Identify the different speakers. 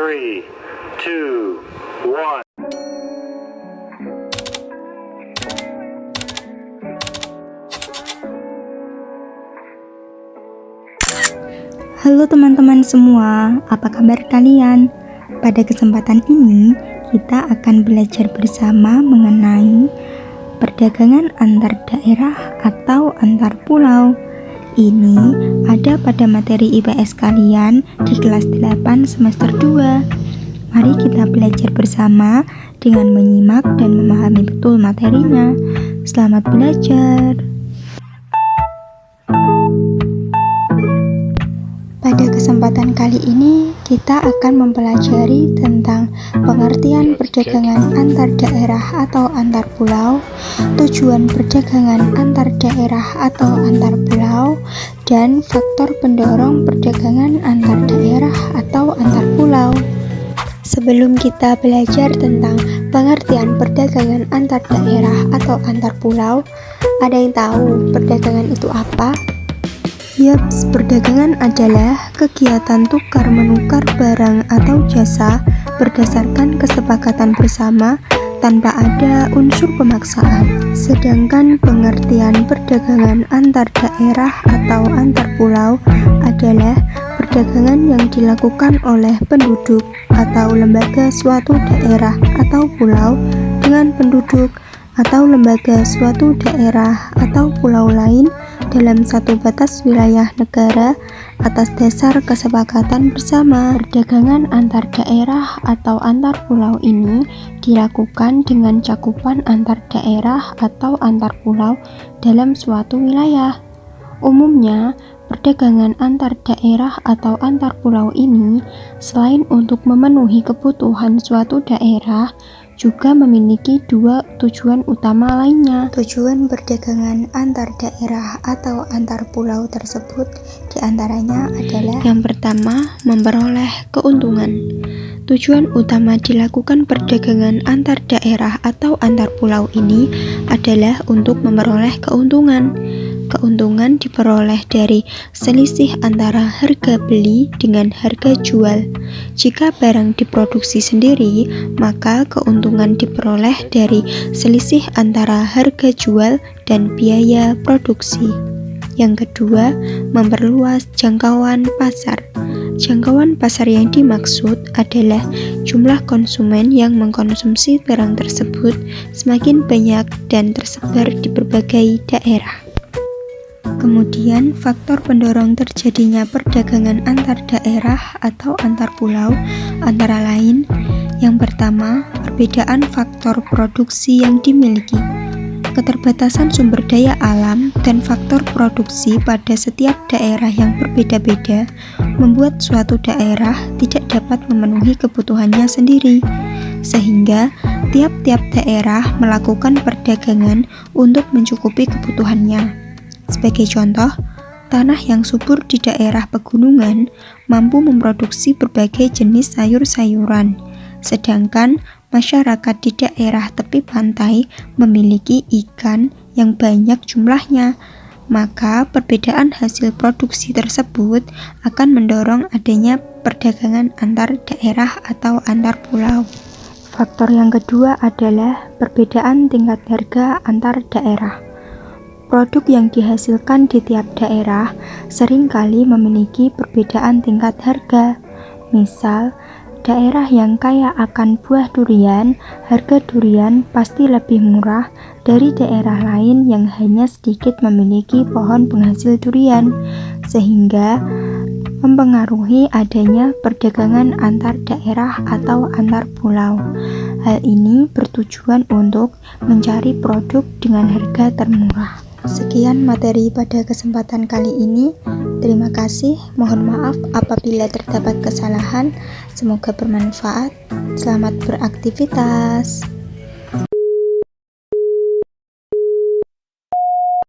Speaker 1: 3, 2, 1.
Speaker 2: Halo teman-teman semua, apa kabar kalian? Pada kesempatan ini, kita akan belajar bersama mengenai perdagangan antar daerah atau antar pulau. Ini ada pada materi IPS kalian di kelas 8 semester 2. Mari kita belajar bersama dengan menyimak dan memahami betul materinya. Selamat belajar. Pada kesempatan kali ini, kita akan mempelajari tentang pengertian perdagangan antar daerah atau antar pulau, tujuan perdagangan antar daerah atau antar pulau, dan faktor pendorong perdagangan antar daerah atau antar pulau. Sebelum kita belajar tentang pengertian perdagangan antar daerah atau antar pulau, ada yang tahu perdagangan itu apa? Yaps, perdagangan adalah kegiatan tukar-menukar barang atau jasa berdasarkan kesepakatan bersama tanpa ada unsur pemaksaan. Sedangkan pengertian perdagangan antar daerah atau antar pulau adalah perdagangan yang dilakukan oleh penduduk atau lembaga suatu daerah atau pulau dengan penduduk atau lembaga suatu daerah atau pulau lain dalam satu batas wilayah negara atas dasar kesepakatan bersama. Perdagangan antar daerah atau antar pulau ini dilakukan dengan cakupan antar daerah atau antar pulau dalam suatu wilayah. Umumnya, perdagangan antar daerah atau antar pulau ini selain untuk memenuhi kebutuhan suatu daerah, juga memiliki dua tujuan utama lainnya. Tujuan perdagangan antar daerah atau antar pulau tersebut diantaranya adalah: yang pertama, memperoleh keuntungan. Tujuan utama dilakukan perdagangan antar daerah atau antar pulau ini adalah untuk memperoleh keuntungan. Keuntungan diperoleh dari selisih antara harga beli dengan harga jual. Jika barang diproduksi sendiri, maka keuntungan diperoleh dari selisih antara harga jual dan biaya produksi. Yang kedua, memperluas jangkauan pasar. Jangkauan pasar yang dimaksud adalah jumlah konsumen yang mengkonsumsi barang tersebut semakin banyak dan tersebar di berbagai daerah. Kemudian, faktor pendorong terjadinya perdagangan antar daerah atau antar pulau antara lain: yang pertama, perbedaan faktor produksi yang dimiliki. Keterbatasan sumber daya alam dan faktor produksi pada setiap daerah yang berbeda-beda membuat suatu daerah tidak dapat memenuhi kebutuhannya sendiri, sehingga tiap-tiap daerah melakukan perdagangan untuk mencukupi kebutuhannya. Sebagai contoh, tanah yang subur di daerah pegunungan mampu memproduksi berbagai jenis sayur-sayuran, sedangkan masyarakat di daerah tepi pantai memiliki ikan yang banyak jumlahnya. Maka perbedaan hasil produksi tersebut akan mendorong adanya perdagangan antar daerah atau antar pulau. Faktor yang kedua adalah perbedaan tingkat harga antar daerah. Produk yang dihasilkan di tiap daerah seringkali memiliki perbedaan tingkat harga. Misal, daerah yang kaya akan buah durian, harga durian pasti lebih murah dari daerah lain yang hanya sedikit memiliki pohon penghasil durian, sehingga mempengaruhi adanya perdagangan antar daerah atau antar pulau. Hal ini bertujuan untuk mencari produk dengan harga termurah. Sekian materi pada kesempatan kali ini. Terima kasih. Mohon maaf apabila terdapat kesalahan. Semoga bermanfaat. Selamat beraktivitas.